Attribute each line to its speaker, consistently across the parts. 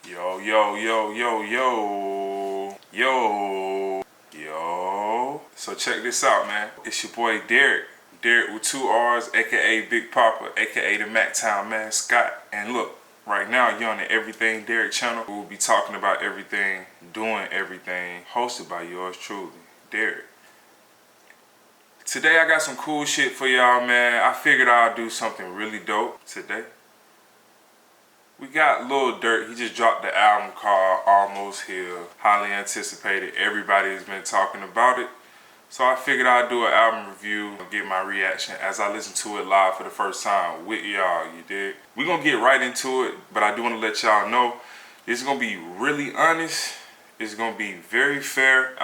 Speaker 1: Yo, yo, yo, yo, yo, yo, yo. So check this out, man. It's your boy Derrick. Derrick with 2 R's, aka Big Papa, aka the Mactown mascot. And look, right now you're on the Everything Derrick channel. We'll be talking about everything, doing everything, hosted by yours truly, Derrick. Today I got some cool shit for y'all, man. I figured I'll do something really dope today. We got Lil Durk. He just dropped the album called Almost Here. Highly anticipated. Everybody's been talking about it. So I figured I'd do an album review and get my reaction as I listen to it live for the first time with y'all, you dig? We're going to get right into it, but I do want to let y'all know this is going to be really honest. It's going to be very fair.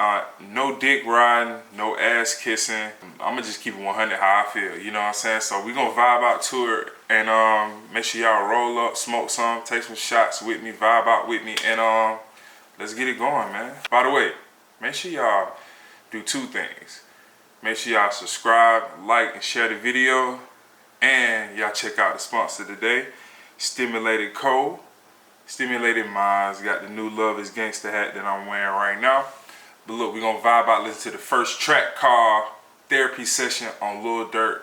Speaker 1: No dick riding, no ass kissing. I'm going to just keep it 100 how I feel, you know what I'm saying? So we're going to vibe out to it and make sure y'all roll up, smoke some, take some shots with me, vibe out with me, and let's get it going, man. By the way, make sure y'all do 2 things. Make sure y'all subscribe, like, and share the video, and y'all check out the sponsor today, Stimulated Co. Stimulated Minds. Got the new Love is Gangsta hat that I'm wearing right now. But look, we're going to vibe out, listen to the first track called Therapy Session on Lil Durk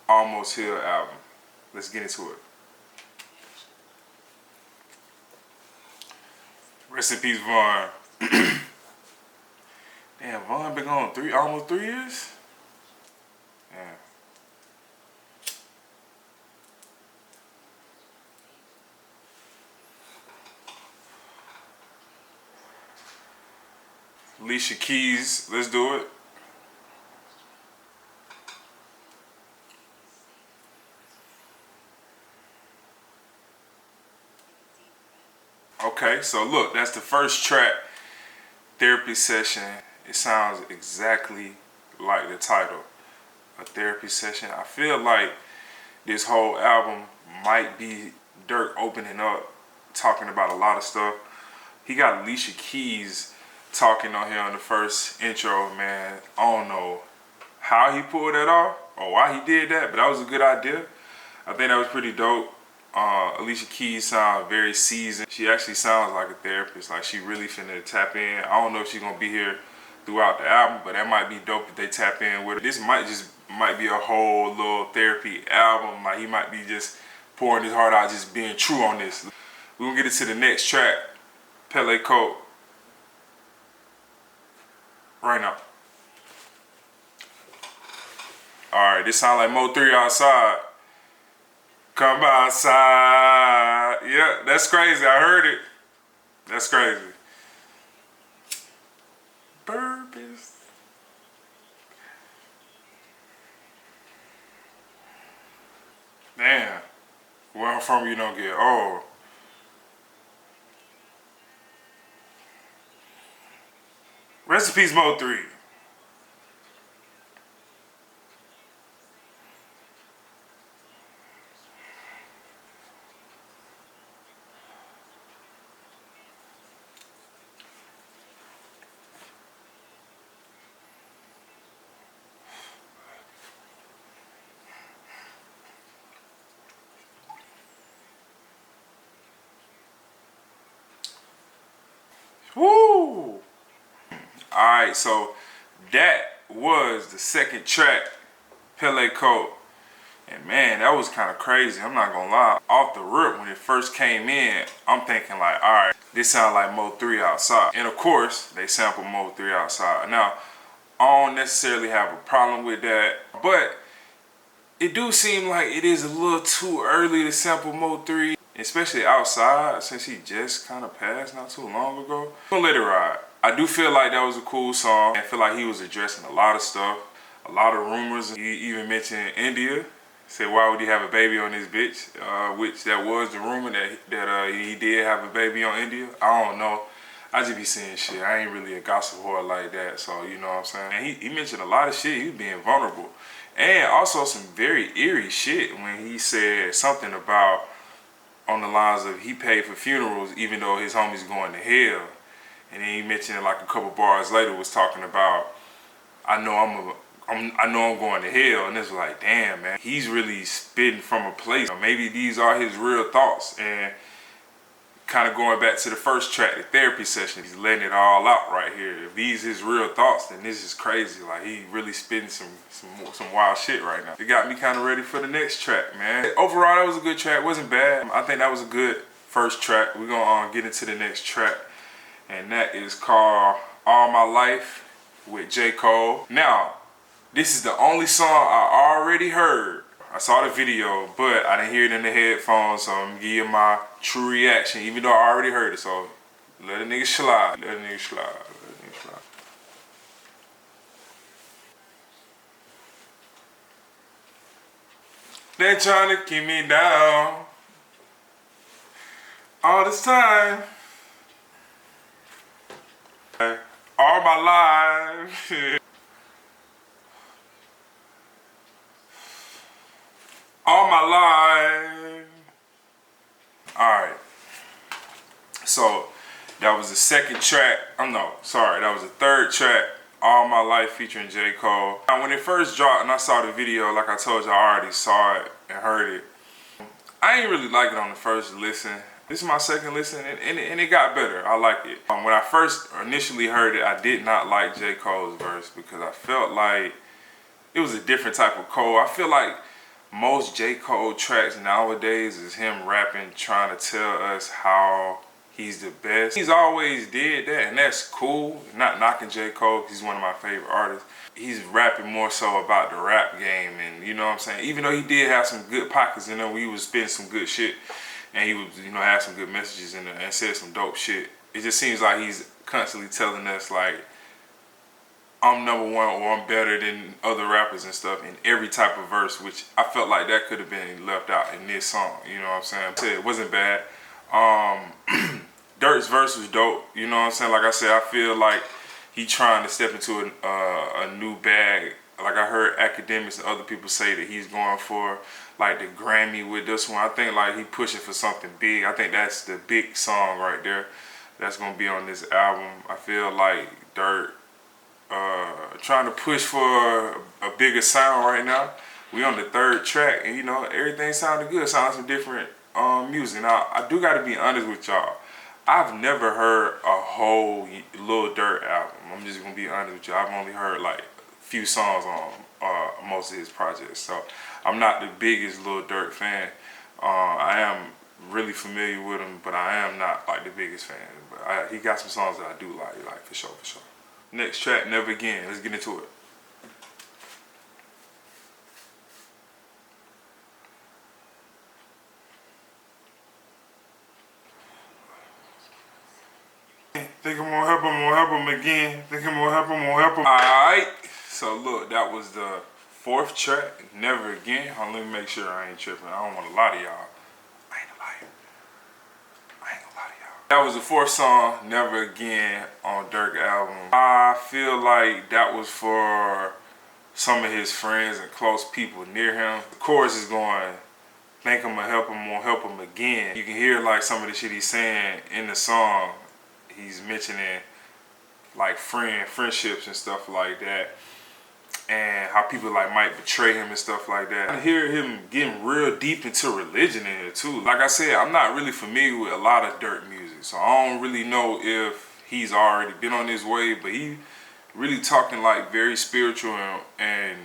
Speaker 1: Almost Here album. Let's get into it. Rest in peace, Vaughn. Damn, Vaughn been gone almost 3 years? Yeah. Alicia Keys, let's do it. Okay, so look, that's the first track, Therapy Session. It sounds exactly like the title, a therapy session. I feel like this whole album might be Durk opening up, talking about a lot of stuff. He got Alicia Keys talking on here on the first intro, man. I don't know how he pulled that off or why he did that, but that was a good idea. I think that was pretty dope. Alicia Keys sounds very seasoned. She actually sounds like a therapist, like she really finna tap in. I don't know if she's gonna be here throughout the album, but that might be dope if they tap in with her. This might be a whole little therapy album. Like he might be just pouring his heart out, just being true on this. We're gonna get into the next track, Pele Coat, right now. Alright, this sound like Mo 3 outside. Come outside. Yeah, that's crazy. I heard it. That's crazy. Purpose. Damn. Where I'm from, you don't get old. Rest in peace, Mo 3. Woo! Alright, so that was the second track, Pele Coat. And man, that was kind of crazy. I'm not gonna lie. Off the rip, when it first came in, I'm thinking like, alright, this sounds like Mo 3 outside. And of course, they sampled Mo 3 outside. Now, I don't necessarily have a problem with that, but it do seem like it is a little too early to sample Mo 3, especially outside, since he just kind of passed not too long ago. I'm gonna let it ride. I do feel like that was a cool song. I feel like he was addressing a lot of stuff, a lot of rumors. He even mentioned India. Said, why would he have a baby on this bitch? Which that was the rumor that he did have a baby on India. I don't know. I just be saying shit. I ain't really a gossip whore like that, so you know what I'm saying. And he mentioned a lot of shit. He was being vulnerable. And also some very eerie shit when he said something about, on the lines of, he paid for funerals even though his homie's going to hell. And then he mentioned it like a couple bars later, was talking about, I know I'm going to hell. And it's like, damn, man, he's really spitting from a place. Maybe these are his real thoughts. And kind of going back to the first track, the therapy session. He's letting it all out right here. If these his real thoughts, then this is crazy. Like, he really spitting some wild shit right now. It got me kind of ready for the next track, man. Overall, that was a good track. It wasn't bad. I think that was a good first track. We're gonna get into the next track, and that is called All My Life with J. Cole. Now, this is the only song I already heard. I saw the video, but I didn't hear it in the headphones, so I'm gonna give you my true reaction, even though I already heard it. So let a nigga slide. Let a nigga slide. Let a nigga slide. They trying to keep me down all this time. All my life. All my life. Alright. So that was the second track. That was the third track. All My Life featuring J. Cole. Now, when it first dropped and I saw the video, like I told you, I already saw it and heard it. I ain't really like it on the first listen. This is my second listen, and it got better. I like it. When I first initially heard it, I did not like J. Cole's verse because I felt like it was a different type of Cole. I feel like most J. Cole tracks nowadays is him rapping, trying to tell us how he's the best. He's always did that, and that's cool. Not knocking J. Cole, he's one of my favorite artists. He's rapping more so about the rap game, and you know what I'm saying? Even though he did have some good pockets in there where he was spitting some good shit, and he was, you know, had some good messages in there and said some dope shit. It just seems like he's constantly telling us, like, I'm number one or I'm better than other rappers and stuff in every type of verse, which I felt like that could have been left out in this song. You know what I'm saying? It wasn't bad. DURK'S verse was dope. You know what I'm saying? Like I said, I feel like he trying to step into a new bag. Like I heard academics and other people say that he's going for like the Grammy with this one. I think like he pushing for something big. I think that's the big song right there that's gonna be on this album. I feel like DURK trying to push for a bigger sound right now. We on the third track, and you know, everything sounded good. Sounded some different music. Now, I do gotta be honest with y'all. I've never heard a whole Lil Durk album. I'm just gonna be honest with you. I've only heard like a few songs on most of his projects. So I'm not the biggest Lil Durk fan. I am really familiar with him, but I am not like the biggest fan. But he got some songs that I do like for sure, for sure. Next track, Never Again. Let's get into it. Think I'm gonna help him again. Think I'm gonna help him. Alright, so look, that was the fourth track, Never Again. Let me make sure I ain't tripping. I don't want to lie to y'all. I ain't gonna lie to y'all. That was the fourth song, Never Again, on DURK album. I feel like that was for some of his friends and close people near him. The chorus is going, think I'm gonna help him, won't help him again. You can hear like some of the shit he's saying in the song. He's mentioning like friendships and stuff like that, and how people like might betray him and stuff like that. I hear him getting real deep into religion in here too. Like I said, I'm not really familiar with a lot of DURK music, so I don't really know if he's already been on his way, but he really talking like very spiritual and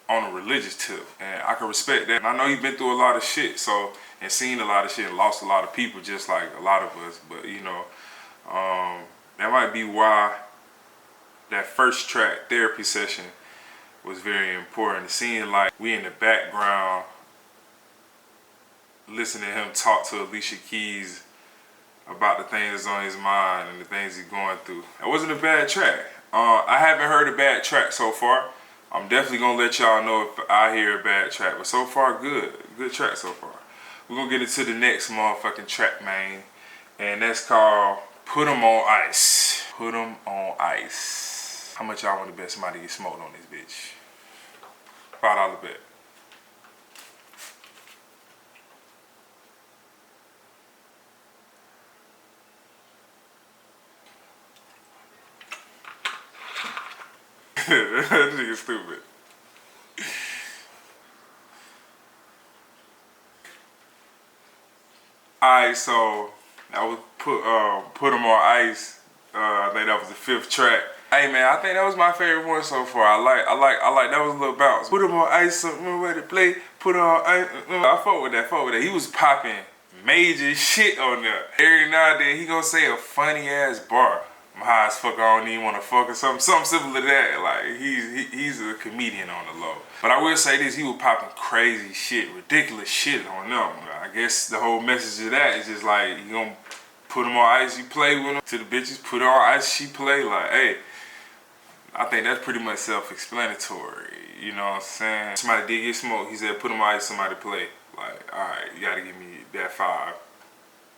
Speaker 1: on a religious tip, and I can respect that. And I know he's been through a lot of shit, so, and seen a lot of shit and lost a lot of people just like a lot of us, but you know, that might be why that first track, Therapy Session, was very important. Seeing like we in the background listening to him talk to Alicia Keys about the things on his mind and the things he's going through. It wasn't a bad track. I haven't heard a bad track so far. I'm definitely gonna let y'all know if I hear a bad track, but so far good track so far. We're gonna get into the next motherfucking track, man, and that's called Put 'Em on Ice. Put 'Em on Ice. How much y'all want to bet somebody get smoked on this bitch? $5 bet. That nigga stupid. Alright, so I would put him on ice. I think that was the 5th track. Hey man, I think that was my favorite one so far. I like that was a little bounce. Put him on ice, something ready to play. Put him on ice. I fuck with that. He was popping major shit on there. Every now and then he gonna say a funny ass bar. I'm high as fuck, I don't even wanna fuck or something similar to that. Like he's a comedian on the low. But I will say this, he was popping crazy shit, ridiculous shit on them. I guess the whole message of that is just like you gonna put him on ice, you play with him. To the bitches, put her on ice, she play. Like, hey, I think that's pretty much self-explanatory. You know what I'm saying? Somebody did get smoked. He said, put him on ice, somebody play. Like, all right, you gotta give me that 5.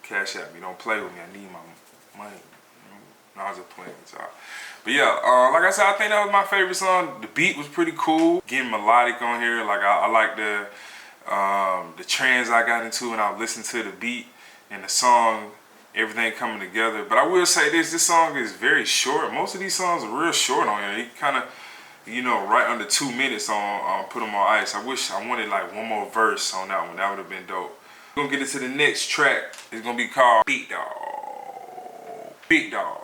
Speaker 1: Cash at me. Don't play with me. I need my money. No, I was just playing with y'all. But yeah, like I said, I think that was my favorite song. The beat was pretty cool. Getting melodic on here. Like I like the trends I got into when I listened to the beat and the song. Everything coming together. But I will say this song is very short. Most of these songs are real short on here. He kind of, you know, right under 2 minutes on Put 'Em on Ice. I wish I wanted like one more verse on that one. That would have been dope. We're gonna get into the next track. It's gonna be called Big Dog. Big Dog.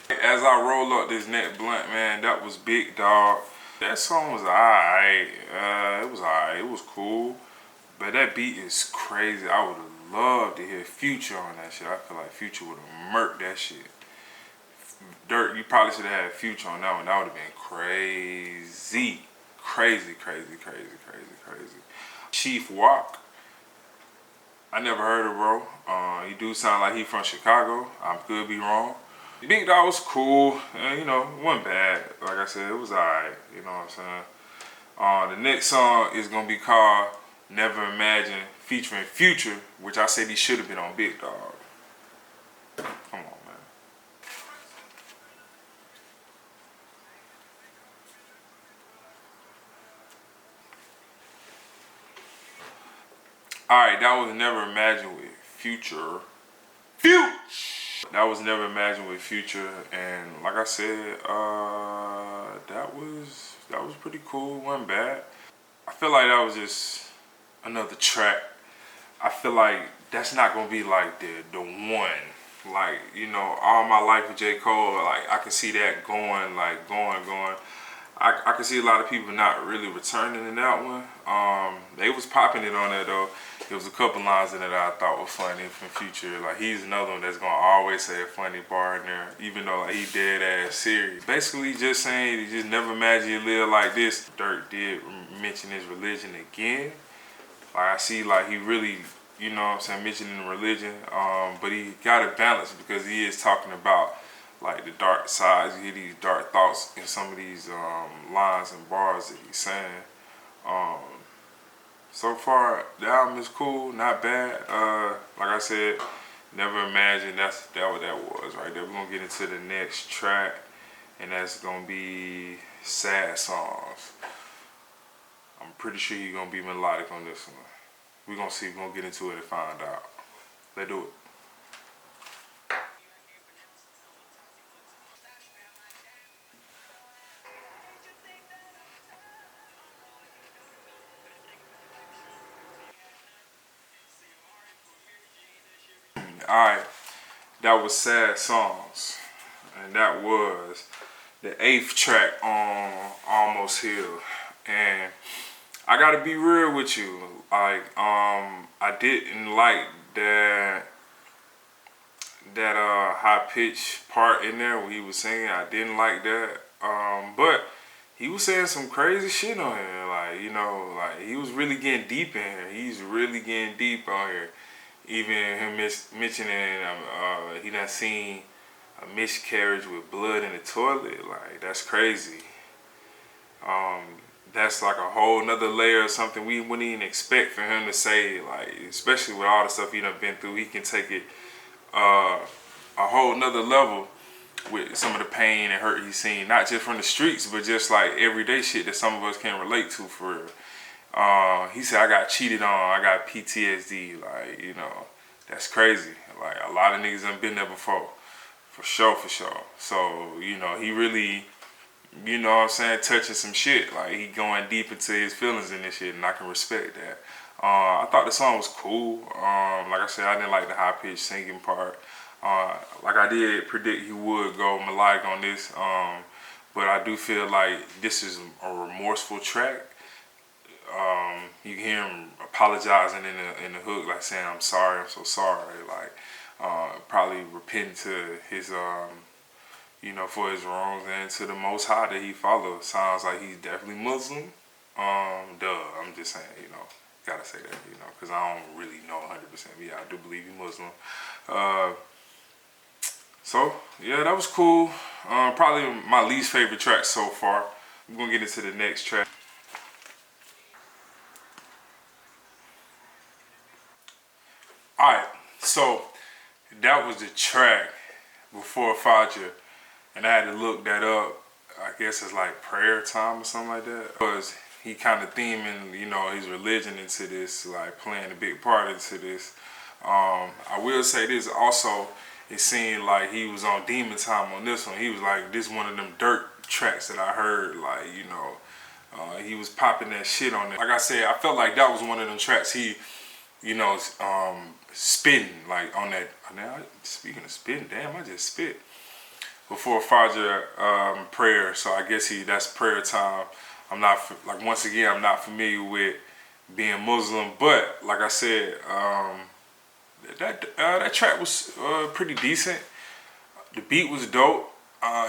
Speaker 1: As I roll up this neck blunt, man, that was Big Dog. That song was alright. It was alright. It was cool. But that beat is crazy. I would have loved to hear Future on that shit. I feel like Future would have murked that shit. Durk, you probably should have had Future on that one. That would have been crazy. Crazy. Chief Walk. I never heard of bro. He do sound like he from Chicago. I could be wrong. Big Dog was cool, and you know, it wasn't bad. Like I said, it was alright, you know what I'm saying? The next song is gonna be called Never Imagine, featuring Future, which I said he should have been on Big Dog. Come on, man. Alright, that was Never Imagine with Future. That was Never Imagined with Future, and like I said, that was pretty cool. Wasn't bad. I feel like that was just another track. I feel like that's not gonna be like the one. Like, you know, All My Life with J. Cole. Like I can see that going. I can see a lot of people not really returning in that one. They was popping it on there though. There was a couple lines in it that I thought was funny from Future. Like he's another one that's gonna always say a funny bar in there, even though like he dead ass serious. Basically just saying you just never imagine you live like this. Durk did mention his religion again. Like I see like he really, you know what I'm saying, mentioning religion. But he got it balanced because he is talking about like the dark sides. You hear these dark thoughts in some of these lines and bars that he's saying. So far, the album is cool, not bad. Like I said, Never Imagined, that what that was right there. We're gonna get into the next track, and that's gonna be Sad Songs. I'm pretty sure you're gonna be melodic on this one. We're gonna see, we're gonna get into it and find out. Let's do it. Alright, that was Sad Songs. And that was the 8th track on Almost Healed. And I gotta be real with you. Like, I didn't like that high pitched part in there when he was singing. I didn't like that. But he was saying some crazy shit on here. Like, you know, like he was really getting deep in here. He's really getting deep on here. Even him mentioning he done seen a miscarriage with blood in the toilet. Like, that's crazy. That's like a whole nother layer of something we wouldn't even expect for him to say. Like, especially with all the stuff he done been through, he can take it a whole nother level with some of the pain and hurt he's seen. Not just from the streets, but just like everyday shit that some of us can relate to for real. He said, I got cheated on, I got PTSD, like, you know, that's crazy. Like, a lot of niggas done been there before, for sure. So, you know, he really you know what I'm saying, touching some shit. Like, he going deep into his feelings in this shit, and I can respect that. I thought the song was cool. Like I said, I didn't like the high-pitched singing part. Like I did predict he would go melodic on this, but I do feel like this is a remorseful track. You can hear him apologizing in the hook, like saying, "I'm sorry, I'm so sorry." Like, probably repenting to his, you know, for his wrongs and to the Most High that he follows. Sounds like he's definitely Muslim. I'm just saying, you know, gotta say that, you know, because I don't really know 100%. Yeah, I do believe he's Muslim. So, yeah, that was cool. Probably my least favorite track so far. I'm gonna get into the next track. Alright, so that was the track before Fajr, and I had to look that up. I guess it's like prayer time or something like that. Because he kind of theming, you know, his religion into this, like playing a big part into this. I will say this also, it seemed like he was on demon time on this one. He was like, this one of them Durk tracks that I heard, like, you know, he was popping that shit on it. Like I said, I felt like that was one of them tracks he, you know, spitting, like on that. Now, speaking of spitting, damn, I just spit before Fajr prayer. So I guess that's prayer time. I'm not, like, once again, I'm not familiar with being Muslim, but like I said, that track was pretty decent. The beat was dope.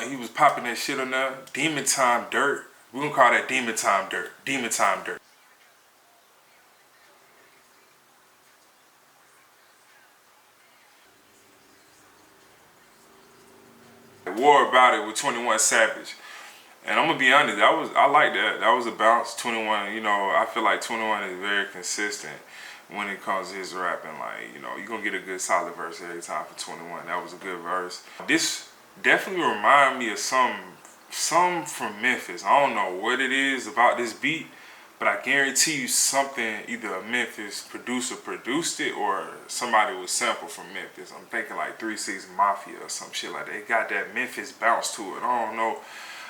Speaker 1: He was popping that shit on there. Demon Time Durk. We're gonna call that Demon Time Durk. Demon Time Durk. War About It with 21 Savage. And I'm gonna be honest, I like that. That was a bounce. 21, you know, I feel like 21 is very consistent when it comes to his rapping. Like, you know, you're gonna get a good solid verse every time for 21. That was a good verse. This definitely remind me of some from Memphis. I don't know what it is about this beat, but I guarantee you something, either a Memphis producer produced it or somebody was sampled from Memphis. I'm thinking like 3 6 Mafia or some shit like that. It got that Memphis bounce to it. I don't know.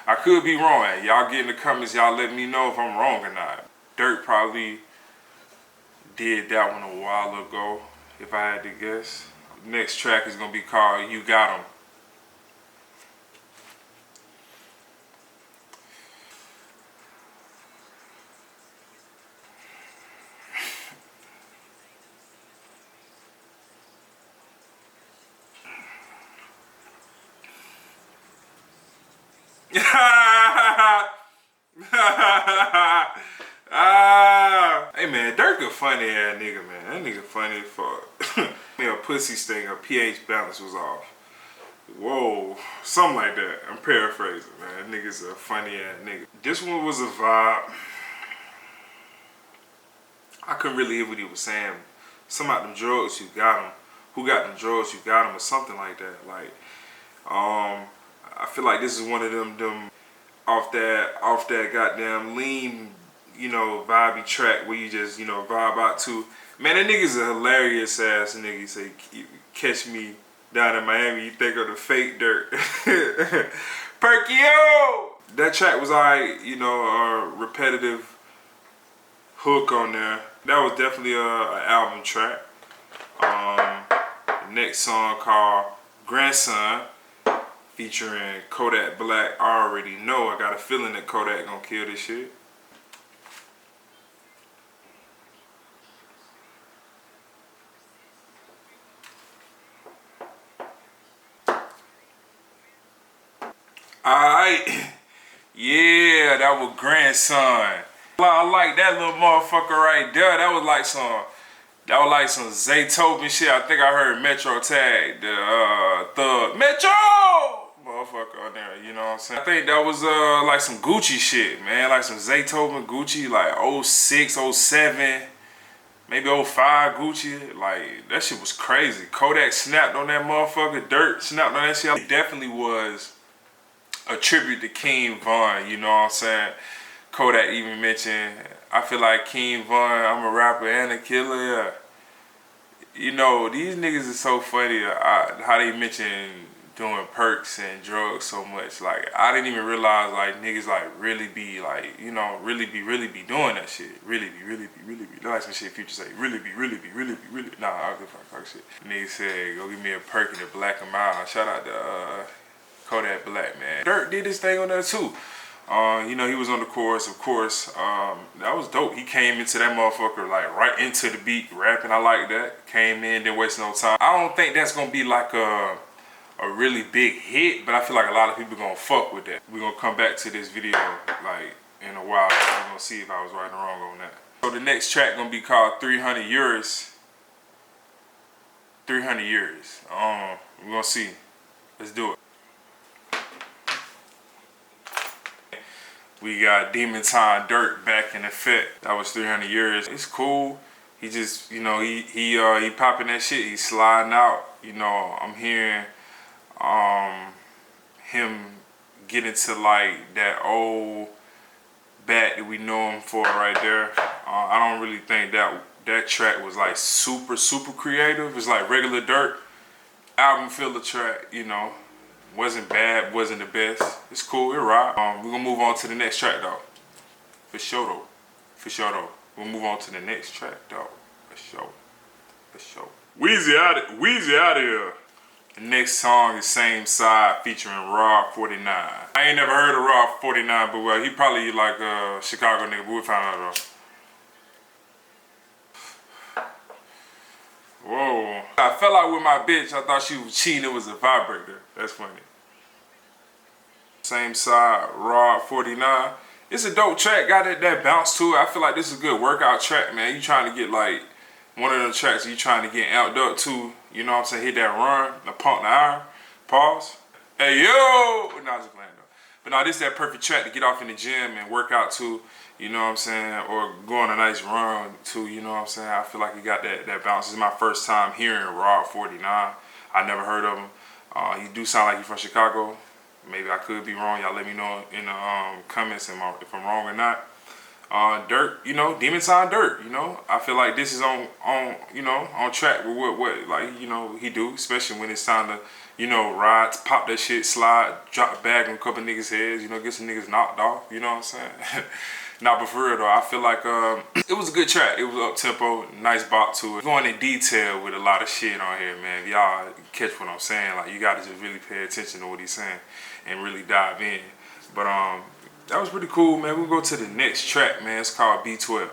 Speaker 1: I could be wrong. Y'all get in the comments, y'all let me know if I'm wrong or not. Durk probably did that one a while ago, if I had to guess. Next track is gonna be called You Got 'Em. Hey man, Durk a funny ass nigga, man. That nigga funny as fuck. A pussy sting, a pH balance was off. Whoa, something like that. I'm paraphrasing, man. That nigga's a funny ass nigga. This one was a vibe. I couldn't really hear what he was saying. Some about them drugs, you got them. Who got them drugs, you got them, or something like that. Like, I feel like this is one of them off that goddamn lean, you know, vibey track where you just, you know, vibe out to. Man, that nigga's a hilarious ass nigga. He say, catch me down in Miami, you think of the fake Durk. Perkio! That track was alright, you know, a repetitive hook on there. That was definitely an album track. The next song called Grandson, featuring Kodak Black. I already know. I got a feeling that Kodak gonna kill this shit. Alright. Yeah, that was Grandson. I like that little motherfucker right there. That was like some Zaytoven shit. I think I heard Metro tag the Thug Metro motherfucker on there, you know what I'm saying? I think that was like some Gucci shit, man. Like some Zaytoven Gucci, like 06, 07, maybe 05 Gucci. Like, that shit was crazy. Kodak snapped on that motherfucker. Durk snapped on that shit. It definitely was a tribute to King Von, you know what I'm saying? Kodak even mentioned, I feel like King Von, I'm a rapper and a killer. You know, these niggas are so funny, how they mention doing perks and drugs so much. Like, I didn't even realize, like, niggas, like, really be, like, you know, really be doing that shit. Really be. Like some shit Future say, really be. Nah, I don't give a fuck shit. Nigga said, go give me a perk and a black and mild. Shout out to Kodak Black, man. Durk did this thing on there, too. You know, he was on the chorus, of course. That was dope. He came into that motherfucker, like, right into the beat, rapping. I like that. Came in, didn't waste no time. I don't think that's gonna be like a really big hit, but I feel like a lot of people gonna fuck with that. We're gonna come back to this video, like, in a while. We're gonna see if I was right or wrong on that. So the next track gonna be called 300 Years. 300 Years. We're gonna see. Let's do it. We got Demon Time Durk back in effect. That was 300 Years. It's cool. He just, you know, he popping that shit. He's sliding out. You know, I'm hearing him get into like that old bat that we know him for right there. I don't really think that track was like super creative. It's like regular Durk album filler track, you know. Wasn't bad, wasn't the best. It's cool, it rock. We're gonna move on to the next track though. For sure though. We'll move on to the next track though. For sure. Weezy out of here. The next song is Same Side featuring Rob 49. I ain't never heard of Rob 49, but well, he probably like a Chicago nigga, but we'll find out though. Whoa. I fell out with my bitch. I thought she was cheating. It was a vibrator. That's funny. Same Side, Rob 49. It's a dope track. Got that bounce to it. I feel like this is a good workout track, man. You trying to get like one of them tracks you trying to get amped up to. You know what I'm saying? Hit that run, the pump the iron. Pause. Hey, yo! Nah, just playing though. But no, this is that perfect track to get off in the gym and work out to. You know what I'm saying? Or go on a nice run too, you know what I'm saying? I feel like he got that bounce. This is my first time hearing Rob 49. I never heard of him. He do sound like he's from Chicago. Maybe I could be wrong. Y'all let me know in the comments if I'm wrong or not. Durk, you know, Demon Time Durk, you know. I feel like this is on track with what like, you know, he do, especially when it's time to, you know, ride, pop that shit, slide, drop the bag on a couple niggas' heads, you know, get some niggas knocked off, you know what I'm saying? Nah, but for real though, I feel like it was a good track. It was up tempo, nice bop to it. Going in detail with a lot of shit on here, man. If y'all catch what I'm saying, like you gotta just really pay attention to what he's saying and really dive in. But that was pretty cool, man. We'll go to the next track, man. It's called B12.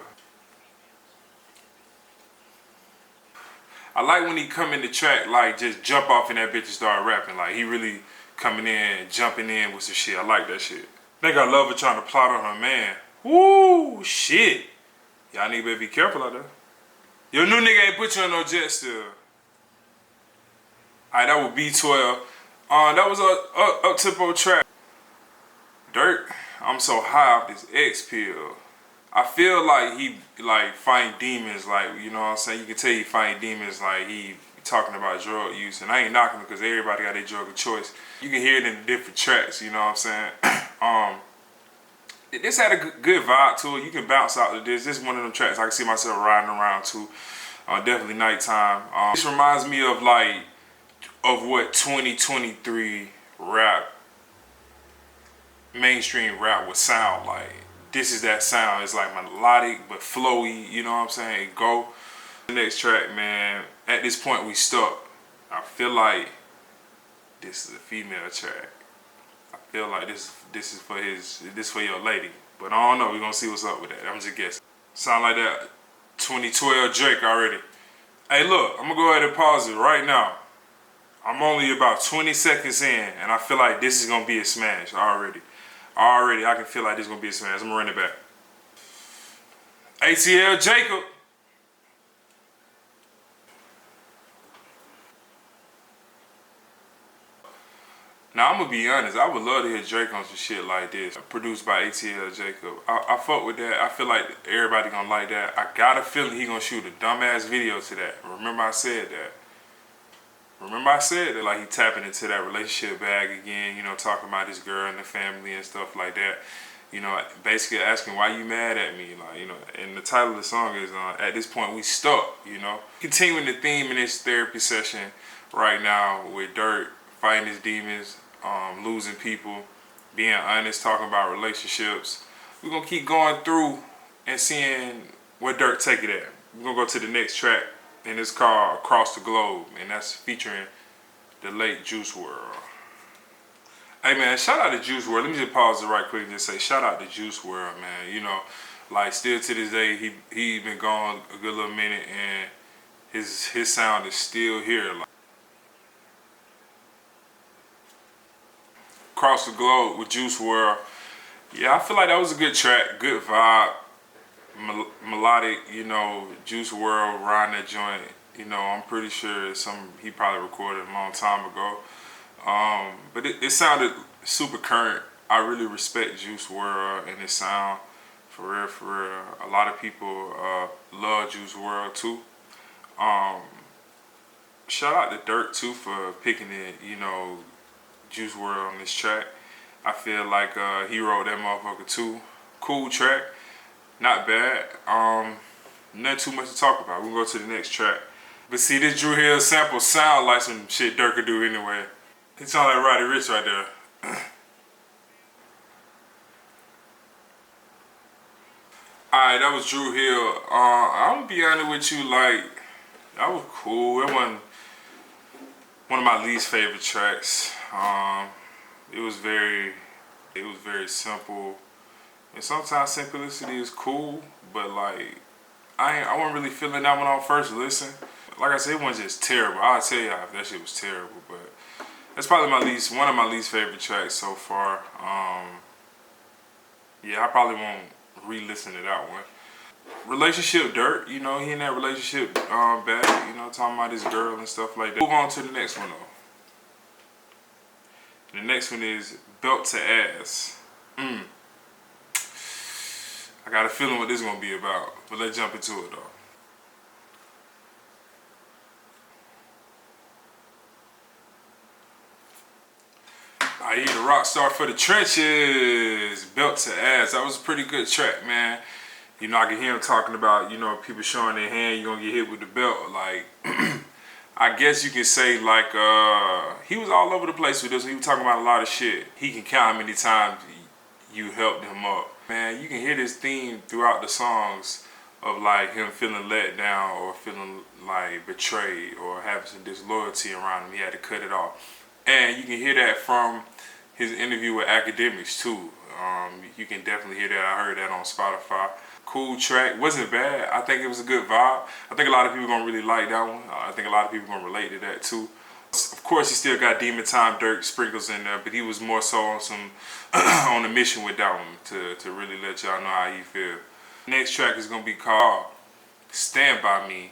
Speaker 1: I like when he come in the track, like just jump off in that bitch and start rapping. Like he really coming in, jumping in with some shit. I like that shit. I think I love her trying to plot on her man. Woo, shit. Y'all niggas better be careful out there. Your new nigga ain't put you on no jet still. Alright, that was B12. That was a up-tempo track. Durk, I'm so high off this X pill. I feel like he like fighting demons, like, you know what I'm saying? You can tell he fighting demons like he talking about drug use. And I ain't knocking him because everybody got their drug of choice. You can hear it in different tracks, you know what I'm saying? This had a good vibe to it. You can bounce out to this. This is one of them tracks I can see myself riding around to. Definitely nighttime. This reminds me of like, of what 2023 rap, mainstream rap would sound like. This is that sound. It's like melodic but flowy, you know what I'm saying? Go. The next track, man, at this point we stuck. I feel like this is a female track. I feel like this is for your lady. But I don't know, we're gonna see what's up with that. I'm just guessing. Sound like that 2012 Drake already. Hey look, I'm gonna go ahead and pause it right now. I'm only about 20 seconds in and I feel like this is gonna be a smash already. Already, I can feel like this is gonna be a smash. I'm gonna run it back. ATL Jacob. Now, I'm gonna be honest, I would love to hear Drake on some shit like this, produced by ATL Jacob. I fuck with that. I feel like everybody gonna like that. I got a feeling he gonna shoot a dumbass video to that. Remember I said that. Like he tapping into that relationship bag again, you know, talking about his girl and the family and stuff like that. You know, basically asking why you mad at me, like, you know, and the title of the song is at this point we stuck, you know. Continuing the theme in this therapy session right now with Durk fighting his demons, losing people, being honest, talking about relationships. We're gonna keep going through and seeing where Durk take it at. We're gonna go to the next track, and it's called Across the Globe, and that's featuring the late Juice WRLD. Hey man, shout out to Juice WRLD. Let me just pause it right quick and just say shout out to Juice WRLD, man. You know, like still to this day, he been gone a good little minute, and his sound is still here. Like, Across the Globe with Juice WRLD. Yeah, I feel like that was a good track, good vibe, melodic. You know, Juice WRLD riding that joint. You know, I'm pretty sure it's something he probably recorded a long time ago. But it sounded super current. I really respect Juice WRLD and his sound. For real, for real. A lot of people love Juice WRLD too. Shout out to Durk too for picking it, you know, Juice WRLD on this track. I feel like he wrote that motherfucker too. Cool track, not bad. Nothing too much to talk about. We'll go to the next track. But see, this Dru Hill sample sound like some shit Durk could do anyway. It sound like Roddy Ricch right there. Alright, that was Dru Hill. I'm gonna be honest with you, like, that was cool. It wasn't one of my least favorite tracks. It was very simple. And sometimes simplicity is cool, but like, I wasn't really feeling that one on first listen. Like I said, it wasn't just terrible. I'll tell you if that shit was terrible, but that's probably one of my least favorite tracks so far. Yeah, I probably won't re-listen to that one. Relationship Durk, you know, he in that relationship bad, you know, talking about his girl and stuff like that. Move on to the next one though. The next one is Belt to Ass. I got a feeling what this is gonna be about, but let's jump into it though. I need a rock star for the trenches. Belt to Ass. That was a pretty good track, man. You know, I can hear him talking about, you know, people showing their hand, you're gonna get hit with the belt. Like, I guess you can say, like, he was all over the place with this. He was talking about a lot of shit. He can count how many times you helped him up. Man, you can hear this theme throughout the songs of, like, him feeling let down or feeling, like, betrayed or having some disloyalty around him. He had to cut it off. And you can hear that from his interview with Academics, too. You can definitely hear that. I heard that on Spotify. Cool track. Wasn't bad. I think it was a good vibe. I think a lot of people gonna really like that one. I think a lot of people gonna relate to that too. Of course, he still got Demon Time Durk sprinkles in there, but he was more so on some on a mission with that one to really let y'all know how he feel. Next track is gonna be called "Stand By Me,"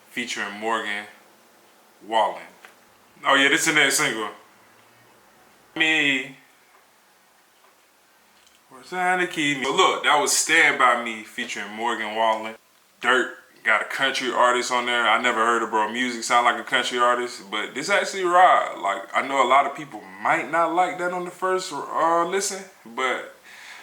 Speaker 1: featuring Morgan Wallen. Oh yeah, this is the next single. Me. Trying to keep me. So look, that was Stand By Me featuring Morgan Wallen. Durk got a country artist on there. I never heard of bro music sound like a country artist, but this actually ride. Like, I know a lot of people might not like that on the first listen, but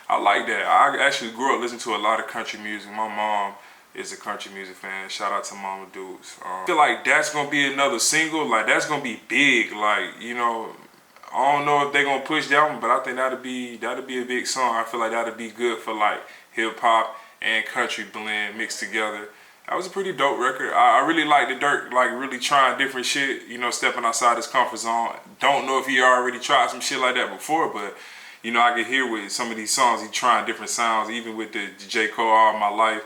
Speaker 1: I like that. I actually grew up listening to a lot of country music. My mom is a country music fan. Shout out to Mama Dudes. I feel like that's gonna be another single. Like, that's gonna be big. Like, you know, I don't know if they're gonna push that one, but I think that'll be a big song. I feel like that'll be good for like hip hop and country blend mixed together. That was a pretty dope record. I really like the Durk, like really trying different shit, you know, stepping outside his comfort zone. Don't know if he already tried some shit like that before, but you know, I can hear with some of these songs he trying different sounds, even with the J. Cole All My Life.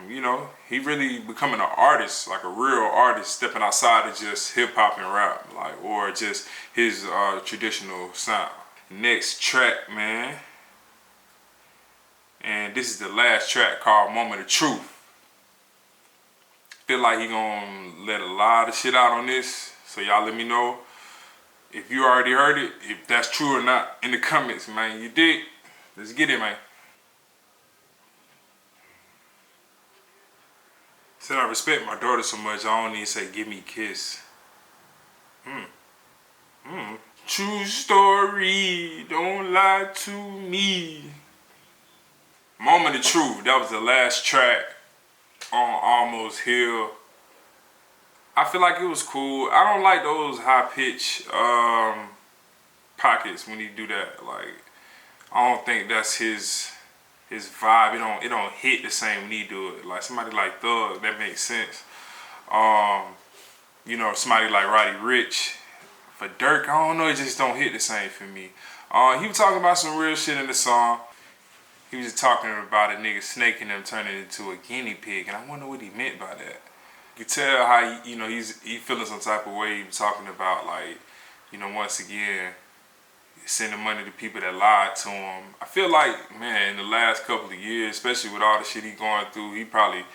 Speaker 1: You know, he really becoming an artist, like a real artist, stepping outside of just hip hop and rap, like, or just his traditional sound. Next track, man, and this is the last track called "Moment of Truth." Feel like he gonna let a lot of shit out on this, so y'all let me know if you already heard it, if that's true or not in the comments, man. You dig? Let's get it, man. Said I respect my daughter so much, I don't even say give me a kiss. True story, don't lie to me. Moment of Truth, that was the last track on Almost Hill. I feel like it was cool. I don't like those high pitch pockets when he do that. Like, I don't think that's his vibe. It don't hit the same when he do it. Like somebody like Thug, that makes sense. You know, somebody like Roddy Ricch. For Durk, I don't know, it just don't hit the same for me. He was talking about some real shit in the song. He was just talking about a nigga snaking him turning into a guinea pig, and I wonder what he meant by that. You can tell how he feeling some type of way. He was talking about, like, once again, sending money to people that lied to him. I feel like, man, in the last couple of years, especially with all the shit he going through, he probably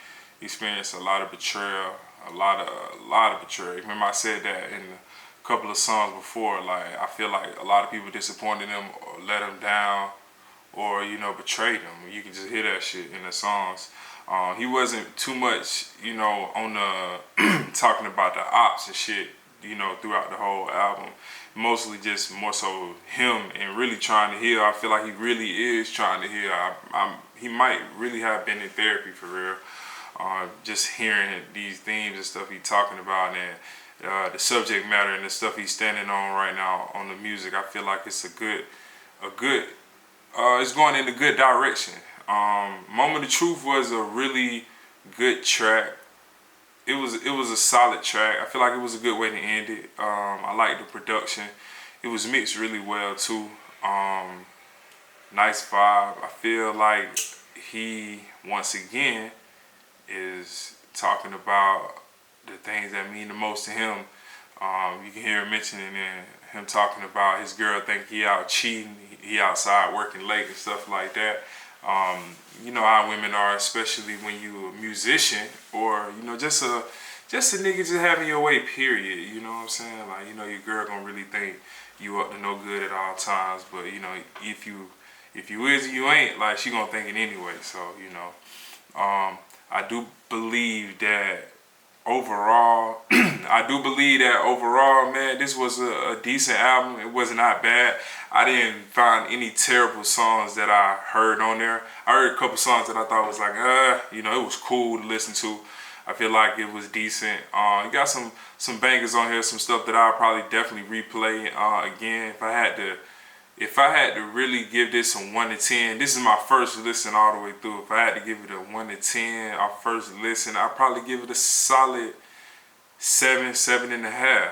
Speaker 1: experienced a lot of betrayal, a lot of betrayal. Remember I said that in a couple of songs before. Like, I feel like a lot of people disappointed him or let him down, or betrayed him. You can just hear that shit in the songs. He wasn't too much, on the talking about the ops and shit, throughout the whole album. Mostly just more so him and really trying to heal. I feel like he really is trying to heal. He might really have been in therapy for real. Just hearing these themes and stuff he's talking about, and the subject matter and the stuff he's standing on right now on the music, I feel like it's it's going in a good direction. Moment of Truth was a really good track. It was a solid track. I feel like it was a good way to end it. I like the production. It was mixed really well too. Nice vibe. I feel like he once again is talking about the things that mean the most to him. You can hear him mentioning him talking about his girl think he out cheating, he outside working late and stuff like that. You know how women are, especially when you a musician or just a nigga just having your way. Period. You know what I'm saying? Like your girl gonna really think you up to no good at all times. But if you is or you ain't, like she gonna think it anyway. So I do believe that overall, man, this was a decent album. It was not bad. I didn't find any terrible songs that I heard on there. I heard a couple songs that I thought was like, it was cool to listen to. I feel like it was decent. You got some bangers on here, some stuff that I'll probably definitely replay again. If I had to really give this a 1 to 10, this is my first listen all the way through. If I had to give it a 1 to 10, our first listen, I'd probably give it a solid 7, 7.5.